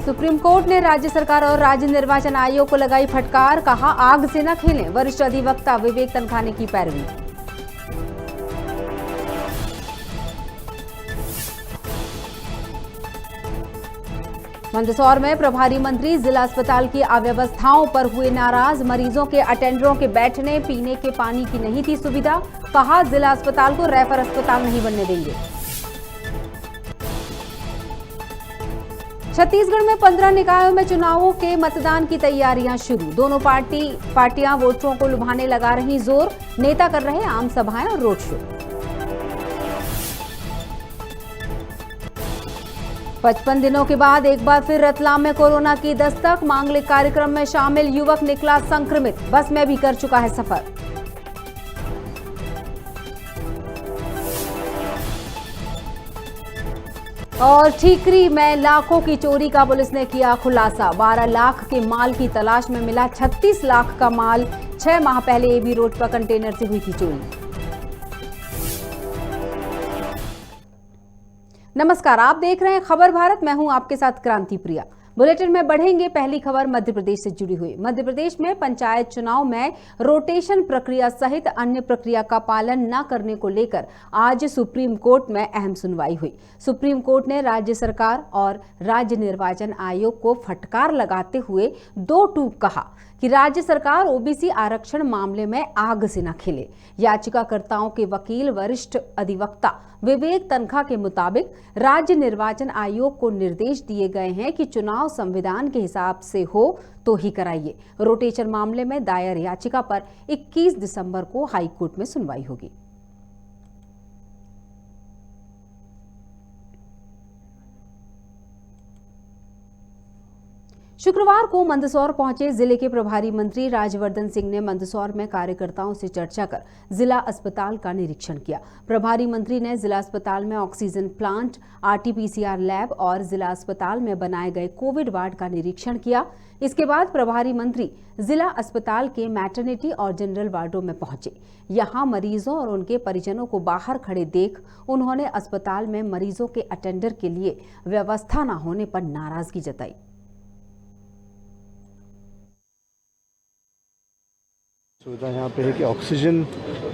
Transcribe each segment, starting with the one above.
Supreme court ने राज्य सरकार और राज्य निर्वाचन आयोग को लगाई फटकार, कहा आग से न खेलें। वरिष्ठ अधिवक्ता विवेक तनखा ने की पैरवी। मंदसौर में प्रभारी मंत्री जिला अस्पताल की अव्यवस्थाओं पर हुए नाराज। मरीजों के अटेंडरों के बैठने पीने के पानी की नहीं थी सुविधा, कहा जिला अस्पताल को रेफर अस्पताल नहीं बनने देंगे। छत्तीसगढ़ में 15 निकायों में चुनावों के मतदान की तैयारियां शुरू। दोनों पार्टियां वोटरों को लुभाने लगा रही जोर। नेता कर रहे आम सभाएं और रोड शो। 55 दिनों के बाद एक बार फिर रतलाम में कोरोना की दस्तक। मांगलिक कार्यक्रम में शामिल युवक निकला संक्रमित। बस में भी कर चुका है सफर। और ठीकरी में लाखों की चोरी का पुलिस ने किया खुलासा। 12 लाख के माल की तलाश में मिला 36 लाख का माल। 6 माह पहले एबी रोड पर कंटेनर से हुई थी चोरी। नमस्कार, आप देख रहे हैं खबर भारत। मैं हूं आपके साथ क्रांति प्रिया। बुलेटिन में बढ़ेंगे। पहली खबर मध्य प्रदेश से जुड़ी हुई। मध्य प्रदेश में पंचायत चुनाव में रोटेशन प्रक्रिया सहित अन्य प्रक्रिया का पालन न करने को लेकर आज सुप्रीम कोर्ट में अहम सुनवाई हुई। सुप्रीम कोर्ट ने राज्य सरकार और राज्य निर्वाचन आयोग को फटकार लगाते हुए दो टूक कहा कि राज्य सरकार ओबीसी आरक्षण मामले में आग से न खेले। याचिकाकर्ताओं के वकील वरिष्ठ अधिवक्ता विवेक तनखा के मुताबिक राज्य निर्वाचन आयोग को निर्देश दिए गए हैं कि चुनाव संविधान के हिसाब से हो तो ही कराइए। रोटेशन मामले में दायर याचिका पर 21 दिसंबर को हाईकोर्ट में सुनवाई होगी। शुक्रवार को मंदसौर पहुंचे जिले के प्रभारी मंत्री राजवर्धन सिंह ने मंदसौर में कार्यकर्ताओं से चर्चा कर जिला अस्पताल का निरीक्षण किया। प्रभारी मंत्री ने जिला अस्पताल में ऑक्सीजन प्लांट, आरटीपीसीआर लैब और जिला अस्पताल में बनाए गए कोविड वार्ड का निरीक्षण किया। इसके बाद प्रभारी मंत्री जिला अस्पताल के मैटरनिटी और जनरल वार्डों में पहुंचे। यहां मरीजों और उनके परिजनों को बाहर खड़े देख उन्होंने अस्पताल में मरीजों के अटेंडर के लिए व्यवस्था न होने पर नाराजगी जताई। सुविधा यहाँ पे है कि ऑक्सीजन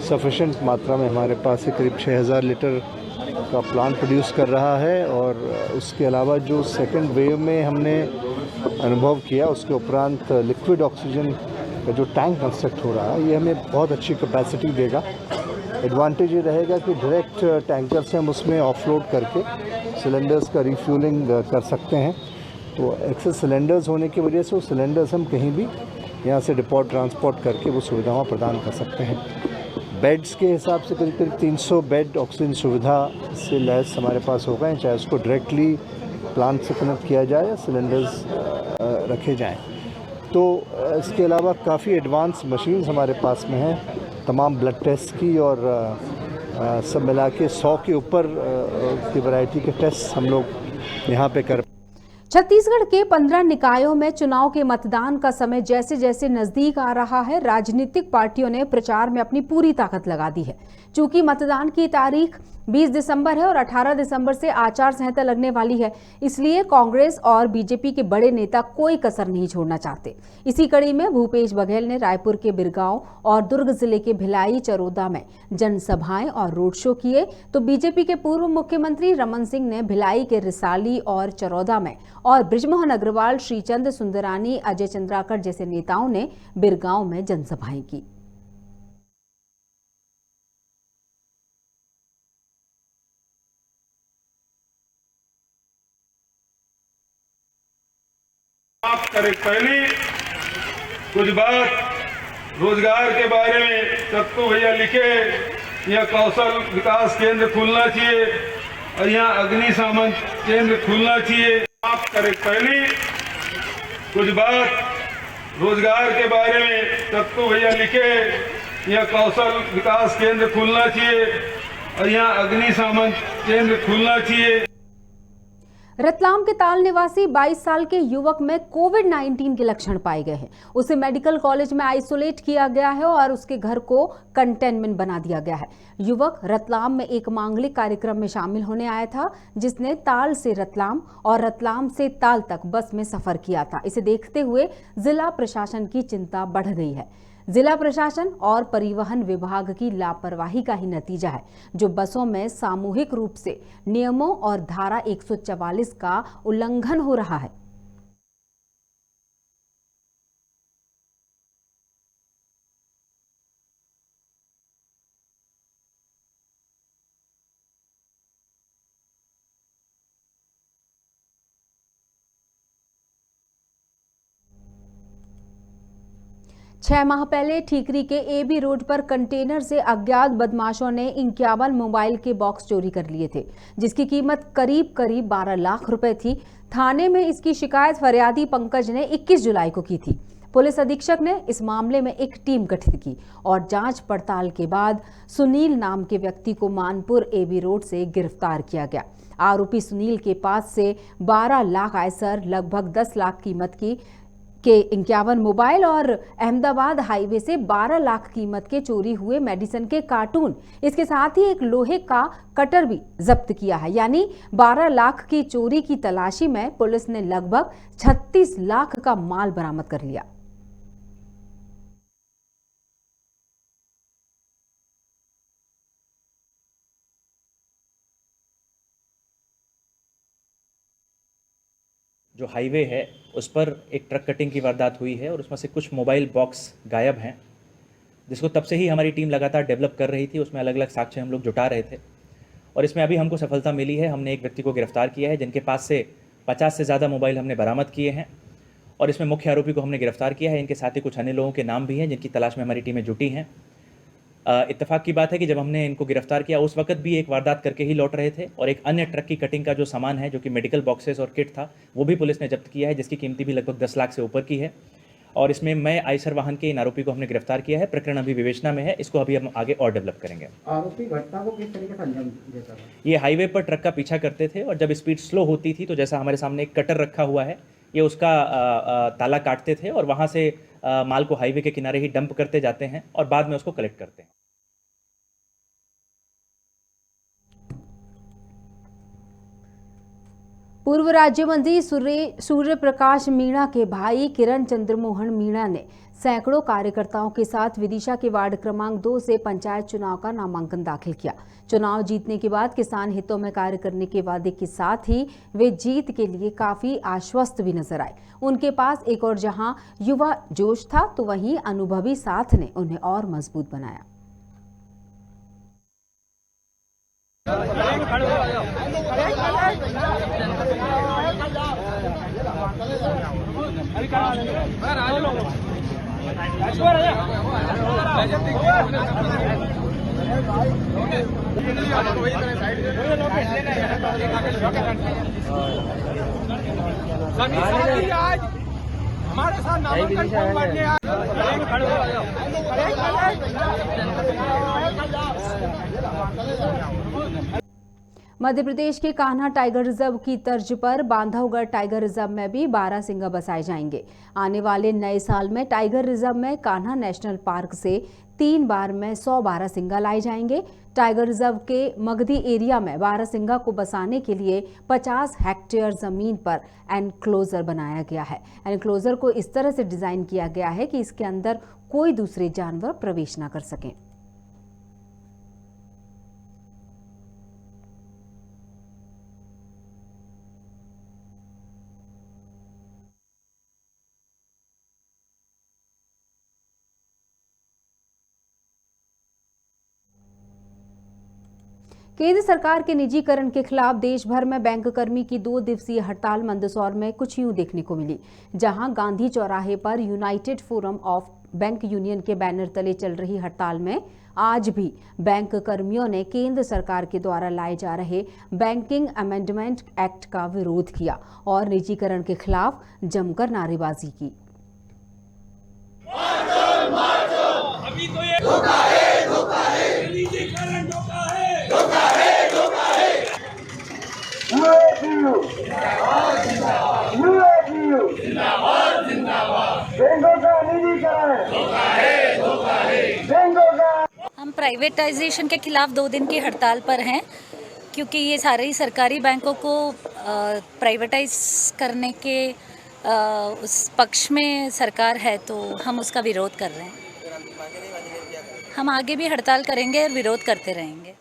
सफिशेंट मात्रा में हमारे पास है। करीब 6000 लीटर का प्लांट प्रोड्यूस कर रहा है। और उसके अलावा जो सेकंड वेव में हमने अनुभव किया, उसके उपरांत लिक्विड ऑक्सीजन का जो टैंक कंस्ट्रक्ट हो रहा है, ये हमें बहुत अच्छी कैपेसिटी देगा। एडवांटेज ये रहेगा कि डायरेक्ट टैंकर से हम उसमें ऑफलोड करके सिलेंडर्स का रिफ्यूलिंग कर सकते हैं। तो एक्सेस सिलेंडर्स होने की वजह से वो सिलेंडर्स हम कहीं भी यहाँ से डिपोर्ट ट्रांसपोर्ट करके वो सुविधाएं प्रदान कर सकते हैं। बेड्स के हिसाब से करीब 300 बेड ऑक्सीजन सुविधा से लैस हमारे पास हो गए, चाहे उसको डायरेक्टली प्लांट से कनेक्ट किया जाए या सिलेंडर्स रखे जाएं। तो इसके अलावा काफ़ी एडवांस मशीन्स हमारे पास में हैं, तमाम ब्लड टेस्ट की और सब मिला के 100 के ऊपर की वैरायटी के टेस्ट हम लोग यहाँ पे कर। छत्तीसगढ़ के 15 निकायों में चुनाव के मतदान का समय जैसे जैसे नजदीक आ रहा है, राजनीतिक पार्टियों ने प्रचार में अपनी पूरी ताकत लगा दी है। चूंकि मतदान की तारीख 20 दिसंबर है और 18 दिसंबर से आचार संहिता लगने वाली है, इसलिए कांग्रेस और बीजेपी के बड़े नेता कोई कसर नहीं छोड़ना चाहते। इसी कड़ी में भूपेश बघेल ने रायपुर के बिरगांव और दुर्ग जिले के भिलाई चरोदा में जनसभाएं और रोड शो किए, तो बीजेपी के पूर्व मुख्यमंत्री रमन सिंह ने भिलाई के रिसाली और चरोदा में और बृजमोहन अग्रवाल, श्रीचंद सुंदरानी, अजय चंद्राकर जैसे नेताओं ने बिरगांव में जनसभाएं की। पहले कुछ बात रोजगार के बारे में सत्तू भैया लिखे, यहाँ कौशल विकास केंद्र खुलना चाहिए और यहाँ अग्नि सामंत केंद्र खुलना चाहिए। आप करें पहले कुछ बात रोजगार के बारे में सत्तू भैया लिखे, यहाँ कौशल विकास केंद्र खुलना चाहिए और यहाँ अग्नि सामंत केंद्र खुलना चाहिए। रतलाम के ताल निवासी 22 साल के युवक में कोविड-19 के लक्षण पाए गए हैं। उसे मेडिकल कॉलेज में आइसोलेट किया गया है और उसके घर को कंटेनमेंट बना दिया गया है। युवक रतलाम में एक मांगलिक कार्यक्रम में शामिल होने आया था, जिसने ताल से रतलाम और रतलाम से ताल तक बस में सफर किया था। इसे देखते हुए जिला प्रशासन की चिंता बढ़ गई है। जिला प्रशासन और परिवहन विभाग की लापरवाही का ही नतीजा है, जो बसों में सामूहिक रूप से नियमों और धारा 144 का उल्लंघन हो रहा है। छह माह पहले ठीकरी के एबी रोड पर कंटेनर से अज्ञात बदमाशों ने 51 मोबाइल के बॉक्स चोरी कर लिए थे, जिसकी कीमत करीब 12 लाख रुपए थी। थाने में इसकी शिकायत फरियादी पंकज ने 21 जुलाई को की थी। पुलिस अधीक्षक ने इस मामले में एक टीम गठित की और जांच पड़ताल के बाद सुनील नाम के व्यक्ति को मानपुर एबी रोड से गिरफ्तार किया गया। आरोपी सुनील के पास से 12 लाख आयसर, लगभग 10 लाख कीमत के 51 मोबाइल और अहमदाबाद हाईवे से 12 लाख कीमत के चोरी हुए मेडिसिन के कार्टून, इसके साथ ही एक लोहे का कटर भी जब्त किया है। यानी 12 लाख की चोरी की तलाशी में पुलिस ने लगभग 36 लाख का माल बरामद कर लिया। जो हाईवे है उस पर एक ट्रक कटिंग की वारदात हुई है और उसमें से कुछ मोबाइल बॉक्स गायब हैं, जिसको तब से ही हमारी टीम लगातार डेवलप कर रही थी। उसमें अलग अलग साक्ष्य हम लोग जुटा रहे थे और इसमें अभी हमको सफलता मिली है। हमने एक व्यक्ति को गिरफ्तार किया है, जिनके पास से 50 से ज़्यादा मोबाइल हमने बरामद किए हैं और इसमें मुख्य आरोपी को हमने गिरफ्तार किया है। इनके साथ ही कुछ अन्य लोगों के नाम भी हैं, जिनकी तलाश में हमारी टीमें जुटी हैं। इत्तेफाक की बात है कि जब हमने इनको गिरफ्तार किया उस वक्त भी एक वारदात करके ही लौट रहे थे और एक अन्य ट्रक की कटिंग का जो सामान है, जो कि मेडिकल बॉक्सेस और किट था, वो भी पुलिस ने जब्त किया है, जिसकी कीमती भी लगभग 10 लाख से ऊपर की है। और इसमें मैं आइसर वाहन के इन आरोपी को हमने गिरफ्तार किया है। प्रकरण अभी विवेचना में है, इसको अभी हम आगे और डेवलप करेंगे। आरोपी घटना को किस तरीके से अंजाम देता था? ये हाईवे पर ट्रक का पीछा करते थे और जब स्पीड स्लो होती थी तो जैसा हमारे सामने एक कटर रखा हुआ है, ये उसका ताला काटते थे और वहाँ से माल को हाईवे के किनारे ही डंप करते जाते हैं और बाद में उसको कलेक्ट करते हैं। पूर्व राज्य मंत्री सूर्य प्रकाश मीणा के भाई किरण चंद्रमोहन मीणा ने सैकड़ों कार्यकर्ताओं के साथ विदिशा के वार्ड क्रमांक 2 से पंचायत चुनाव का नामांकन दाखिल किया। चुनाव जीतने के बाद किसान हितों में कार्य करने के वादे के साथ ही वे जीत के लिए काफी आश्वस्त भी नजर आए। उनके पास एक और जहां युवा जोश था, तो वहीं अनुभवी साथ ने उन्हें और मजबूत बनाया। आज हमारे साथ नामांकन फॉर्म भरने मध्य प्रदेश के कान्हा टाइगर रिजर्व की तर्ज पर बांधवगढ़ टाइगर रिजर्व में भी बारहसिंगा बसाए जाएंगे। आने वाले नए साल में टाइगर रिजर्व में कान्हा नेशनल पार्क से 3 बार में 100 बारहसिंगा लाए जाएंगे। टाइगर रिजर्व के मगधी एरिया में बारहसिंगा को बसाने के लिए 50 हेक्टेयर जमीन पर एनक्लोजर बनाया गया है। एनक्लोजर को इस तरह से डिजाइन किया गया है कि इसके अंदर कोई दूसरे जानवर प्रवेश न कर सकें। केंद्र सरकार के निजीकरण के खिलाफ देश भर में बैंक कर्मी की 2 दिवसीय हड़ताल मंदसौर में कुछ यूं देखने को मिली, जहां गांधी चौराहे पर United forum of bank union के बैनर तले चल रही हड़ताल में आज भी बैंक कर्मियों ने केंद्र सरकार के द्वारा लाए जा रहे बैंकिंग अमेंडमेंट एक्ट का विरोध किया और निजीकरण के खिलाफ जमकर नारेबाजी की। अभी तो ये धोखा है, निजीकरण धोखा है। हम प्राइवेटाइजेशन के खिलाफ 2 दिन की हड़ताल पर हैं क्योंकि ये सारे ही सरकारी बैंकों को प्राइवेटाइज करने के उस पक्ष में सरकार है, तो हम उसका विरोध कर रहे हैं। हम आगे भी हड़ताल करेंगे और विरोध करते रहेंगे।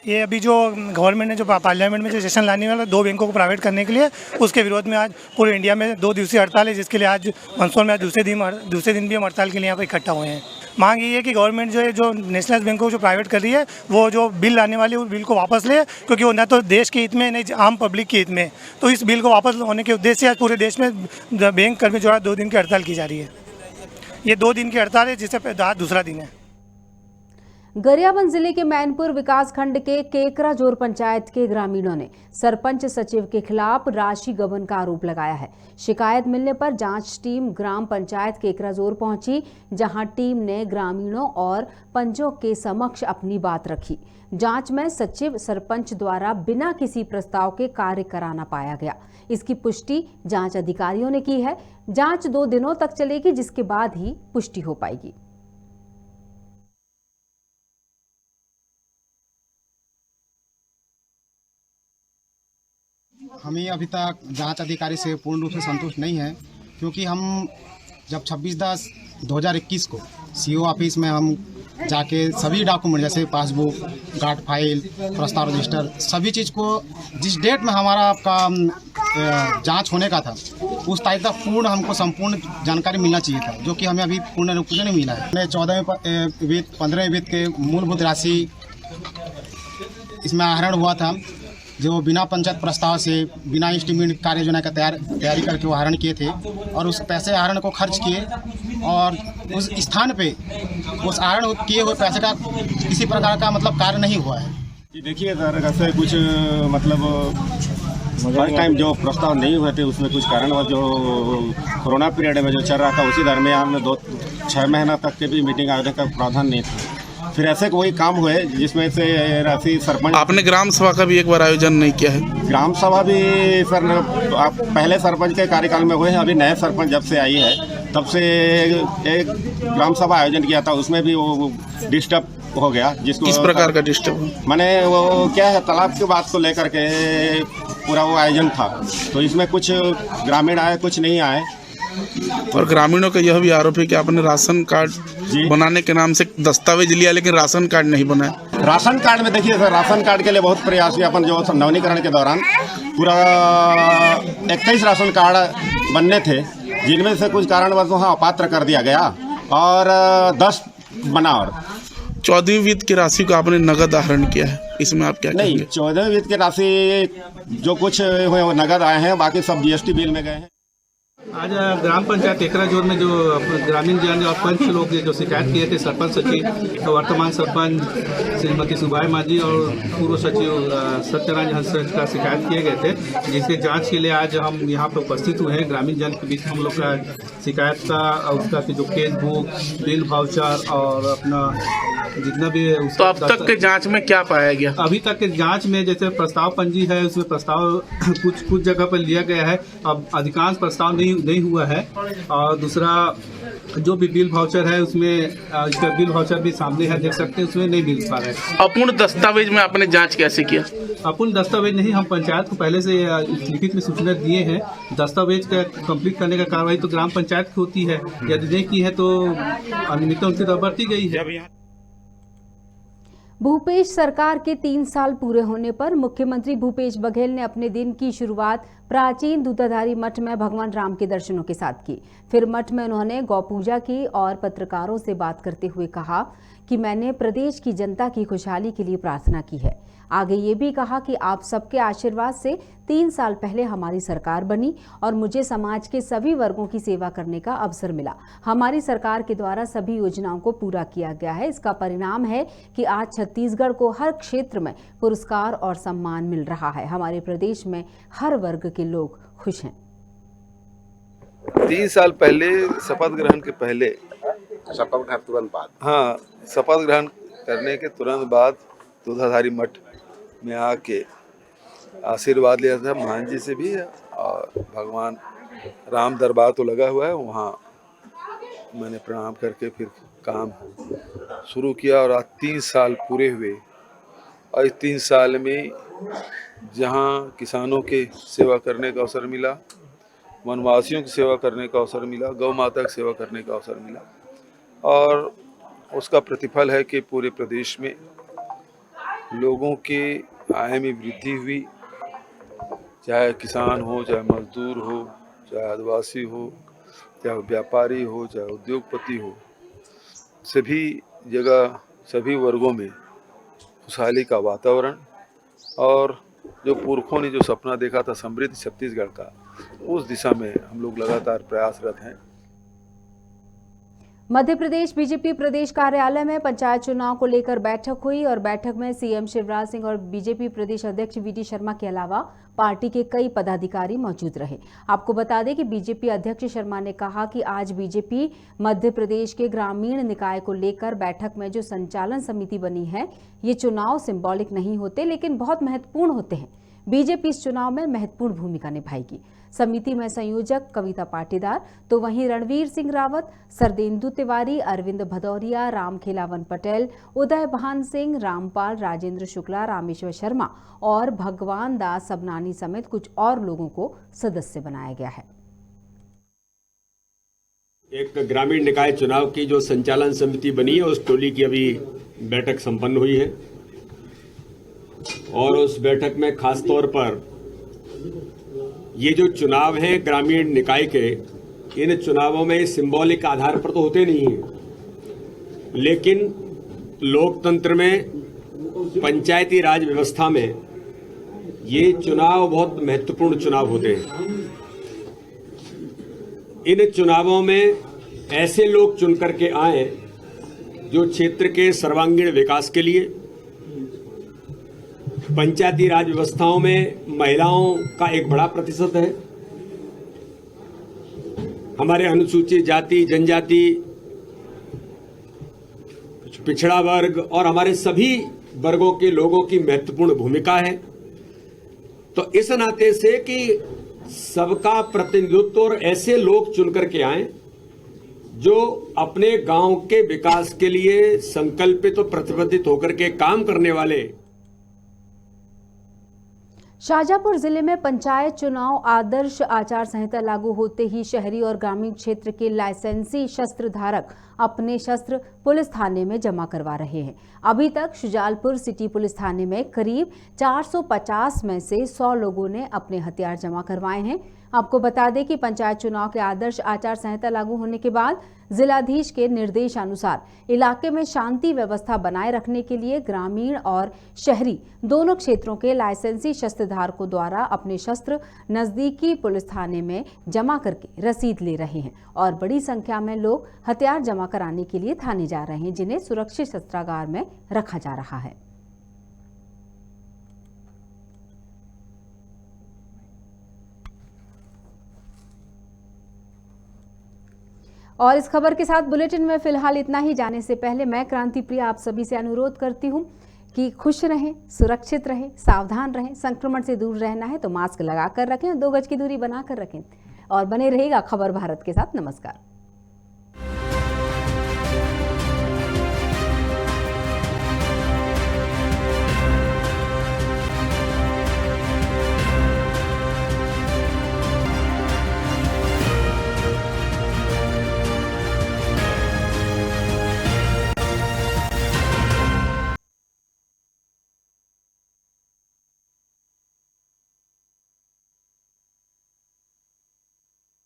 ये अभी जो गवर्नमेंट ने जो पार्लियामेंट में जो सेशन लाने वाला 2 बैंकों को प्राइवेट करने के लिए, उसके विरोध में आज पूरे इंडिया में 2 दिवसीय हड़ताल है, जिसके लिए आज मंदसौर में आज दूसरे दिन भी हम हड़ताल के लिए यहाँ पर इकट्ठा हुए हैं। मांग ये है कि गवर्नमेंट जो है जो नेशनल बैंक को जो प्राइवेट कर रही है, वो जो बिल लाने वाली है, वो बिल को वापस ले, क्योंकि वो न तो देश के हित में न आम पब्लिक के हित में। तो इस बिल को वापस होने के उद्देश्य से आज पूरे देश में बैंक कर्मी जो है 2 दिन की हड़ताल की जा रही है। ये 2 दिन की हड़ताल है, जिससे दूसरा दिन है। गरियाबंद जिले के मैनपुर विकासखंड के केकराजोर पंचायत के ग्रामीणों ने सरपंच सचिव के खिलाफ राशि गबन का आरोप लगाया है। शिकायत मिलने पर जांच टीम ग्राम पंचायत केकराजोर पहुंची, जहां टीम ने ग्रामीणों और पंचों के समक्ष अपनी बात रखी। जांच में सचिव सरपंच द्वारा बिना किसी प्रस्ताव के कार्य कराना पाया गया। इसकी पुष्टि जांच अधिकारियों ने की है। जांच 2 दिनों तक चलेगी, जिसके बाद ही पुष्टि हो पाएगी। हमें अभी तक जांच अधिकारी से पूर्ण रूप से संतुष्ट नहीं है, क्योंकि हम जब 26/10/2021 को सीओ ऑफिस में हम जाके सभी डॉक्यूमेंट जैसे पासबुक, गार्ड फाइल, प्रस्ताव रजिस्टर, सभी चीज़ को जिस डेट में हमारा आपका जांच होने का था, उस तारीख तक पूर्ण हमको संपूर्ण जानकारी मिलना चाहिए था, जो कि हमें अभी पूर्ण रूप से नहीं मिला है। हमने 14वें वित्त 15वें वित्त के मूलभूत राशि इसमें आहरण हुआ था, जो बिना पंचायत प्रस्ताव से, बिना एस्टीमेट कार्य योजना का तैयारी करके वो आहरण किए थे, और उस पैसे आहरण को खर्च किए, और उस स्थान पे उस आहरण किए हुए पैसे का किसी प्रकार का मतलब कार्य नहीं हुआ है। देखिए सर, ऐसे कुछ मतलब फर्स्ट टाइम जो प्रस्ताव नहीं हुए थे, उसमें कुछ कारणवश जो कोरोना पीरियड में जो चल रहा था, उसी दरमियान में 6 महीना तक के भी मीटिंग आयोजन का प्रावधान नहीं था। फिर ऐसे कोई काम हुए जिसमें से राशि सरपंच। आपने ग्राम सभा का भी एक बार आयोजन नहीं किया है? ग्राम सभा भी सर आप पहले सरपंच के कार्यकाल में हुए हैं, अभी नए सरपंच जब से आई है तब से एक ग्राम सभा आयोजन किया था, उसमें भी वो डिस्टर्ब हो गया। जिसको किस प्रकार का डिस्टर्ब? माने वो क्या है, तालाब की बात को लेकर के पूरा वो आयोजन था, तो इसमें कुछ ग्रामीण आए, कुछ नहीं आए। और ग्रामीणों का यह भी आरोप है कि आपने राशन कार्ड बनाने के नाम से दस्तावेज लिया, लेकिन राशन कार्ड नहीं बनाया। राशन कार्ड में देखिए सर, राशन कार्ड के लिए बहुत प्रयास हुए अपन, जो नवीनीकरण के दौरान पूरा 21 राशन कार्ड बनने थे, जिनमें से कुछ कारणवश वहाँ अपात्र कर दिया गया, और 10 बना। और 14वीं वित्त की राशि को आपने नगद आहरण किया है, इसमें आप क्या कहेंगे? नहीं, 14वीं वित्त की राशि जो कुछ हुए वो नगद आए हैं, बाकी सब जीएसटी बिल में गए हैं। आज ग्राम पंचायत केकराजोर में जो ग्रामीण जन और पंच लोग जो शिकायत किए थे, सरपंच सचिव, तो वर्तमान सरपंच श्रीमती सुभाई मांझी और पूर्व सचिव सत्यनारायण हंस का शिकायत किए गए थे, जिसके जांच के लिए आज हम यहाँ पर उपस्थित हुए हैं। ग्रामीण जन के बीच हम लोग का शिकायत का उसका जो केस बुक, बिल वाउचर और अपना जितना भी। तो अब तक के जांच में क्या पाया गया? अभी तक के जांच में जैसे प्रस्ताव पंजी है, उसमें प्रस्ताव कुछ जगह पर लिया गया है, अब अधिकांश प्रस्ताव नहीं हुआ है। और दूसरा जो भी बिल वाउचर है, उसमें इसका बिल वाउचर भी सामने है, देख सकते हैं, उसमें नहीं मिल पा रहा है। अपूर्ण दस्तावेज में आपने जांच कैसे किया? अपूर्ण दस्तावेज नहीं, हम पंचायत को पहले से लिखित में सूचना दिए हैं। दस्तावेज का कंप्लीट करने का कार्रवाई तो ग्राम पंचायत की होती है, यदि नहीं की है तो अनियमितता उनकी तरफ बरती गई है। भूपेश सरकार के 3 साल पूरे होने पर मुख्यमंत्री भूपेश बघेल ने अपने दिन की शुरुआत प्राचीन दूधाधारी मठ में भगवान राम के दर्शनों के साथ की। फिर मठ में उन्होंने गौ पूजा की और पत्रकारों से बात करते हुए कहा कि मैंने प्रदेश की जनता की खुशहाली के लिए प्रार्थना की है। आगे ये भी कहा कि आप सबके आशीर्वाद से 3 साल पहले हमारी सरकार बनी और मुझे समाज के सभी वर्गों की सेवा करने का अवसर मिला। हमारी सरकार के द्वारा सभी योजनाओं को पूरा किया गया है। इसका परिणाम है कि आज छत्तीसगढ़ को हर क्षेत्र में पुरस्कार और सम्मान मिल रहा है। हमारे प्रदेश में हर वर्ग के लोग खुश हैं। 3 साल पहले शपथ ग्रहण के पहले, शपथ ग्रहण तुरंत बाद, हाँ, शपथ ग्रहण करने के तुरंत बाद दूधाधारी मठ में आके आशीर्वाद लिया था महान जी से भी, और भगवान राम दरबार तो लगा हुआ है, वहाँ मैंने प्रणाम करके फिर काम शुरू किया। और आज 3 साल पूरे हुए, और इस 3 साल में जहाँ किसानों के सेवा करने का अवसर मिला, वनवासियों की सेवा करने का अवसर मिला, गौ माता की सेवा करने का अवसर मिला, और उसका प्रतिफल है कि पूरे प्रदेश में लोगों के आय में वृद्धि हुई, चाहे किसान हो, चाहे मजदूर हो, चाहे आदिवासी हो, चाहे व्यापारी हो, चाहे उद्योगपति हो, सभी जगह सभी वर्गों में खुशहाली का वातावरण, और जो पुरखों ने जो सपना देखा था समृद्ध छत्तीसगढ़ का, उस दिशा में हम लोग लगातार प्रयासरत हैं। मध्य प्रदेश बीजेपी प्रदेश कार्यालय में पंचायत चुनाव को लेकर बैठक हुई और बैठक में सीएम शिवराज सिंह और बीजेपी प्रदेश अध्यक्ष वीडी शर्मा के अलावा पार्टी के कई पदाधिकारी मौजूद रहे। आपको बता दें कि बीजेपी अध्यक्ष शर्मा ने कहा कि आज बीजेपी मध्य प्रदेश के ग्रामीण निकाय को लेकर बैठक में जो संचालन समिति बनी है, ये चुनाव सिंबॉलिक नहीं होते लेकिन बहुत महत्वपूर्ण होते हैं। बीजेपी इस चुनाव में महत्वपूर्ण भूमिका निभाएगी। समिति में संयोजक कविता पाटीदार, तो वहीं रणवीर सिंह रावत, सरदेंदु तिवारी, अरविंद भदौरिया, रामखेलावन पटेल, उदय भान सिंह, रामपाल, राजेंद्र शुक्ला, रामेश्वर शर्मा और भगवान दास सबनानी समेत कुछ और लोगों को सदस्य बनाया गया है। एक ग्रामीण निकाय चुनाव की जो संचालन समिति बनी है, उस टोली की अभी बैठक संपन्न हुई है, और उस बैठक में खास तौर पर ये जो चुनाव हैं ग्रामीण निकाय के, इन चुनावों में सिंबॉलिक आधार पर तो होते नहीं हैं, लेकिन लोकतंत्र में, पंचायती राज व्यवस्था में ये चुनाव बहुत महत्वपूर्ण चुनाव होते हैं। इन चुनावों में ऐसे लोग चुन करके आए जो क्षेत्र के सर्वांगीण विकास के लिए, पंचायती राज व्यवस्थाओं में महिलाओं का एक बड़ा प्रतिशत है, हमारे अनुसूचित जाति, जनजाति, पिछड़ा वर्ग और हमारे सभी वर्गों के लोगों की महत्वपूर्ण भूमिका है। तो इस नाते से कि सबका प्रतिनिधित्व और ऐसे लोग चुन करके आए जो अपने गांव के विकास के लिए संकल्पित और प्रतिबद्ध होकर के काम करने वाले। शाजापुर जिले में पंचायत चुनाव आदर्श आचार संहिता लागू होते ही शहरी और ग्रामीण क्षेत्र के लाइसेंसी शस्त्र धारक अपने शस्त्र पुलिस थाने में जमा करवा रहे हैं। अभी तक शुजालपुर सिटी पुलिस थाने में करीब 450 में से 100 लोगों ने अपने हथियार जमा करवाए हैं। आपको बता दें कि पंचायत चुनाव के आदर्श आचार संहिता लागू होने के बाद जिलाधीश के निर्देशानुसार इलाके में शांति व्यवस्था बनाए रखने के लिए ग्रामीण और शहरी दोनों क्षेत्रों के लाइसेंसी शस्त्र धारकों द्वारा अपने शस्त्र नजदीकी पुलिस थाने में जमा करके रसीद ले रहे हैं और बड़ी संख्या में लोग हथियार जमा कराने के लिए थाने जा रहे हैं, जिन्हें सुरक्षित शस्त्रागार में रखा जा रहा है। और इस खबर के साथ बुलेटिन में फिलहाल इतना ही। जाने से पहले मैं क्रांति प्रिया आप सभी से अनुरोध करती हूं कि खुश रहें, सुरक्षित रहें, सावधान रहें। संक्रमण से दूर रहना है तो मास्क लगाकर रखें, 2 गज की दूरी बनाकर रखें और बने रहिएगा खबर भारत के साथ। नमस्कार।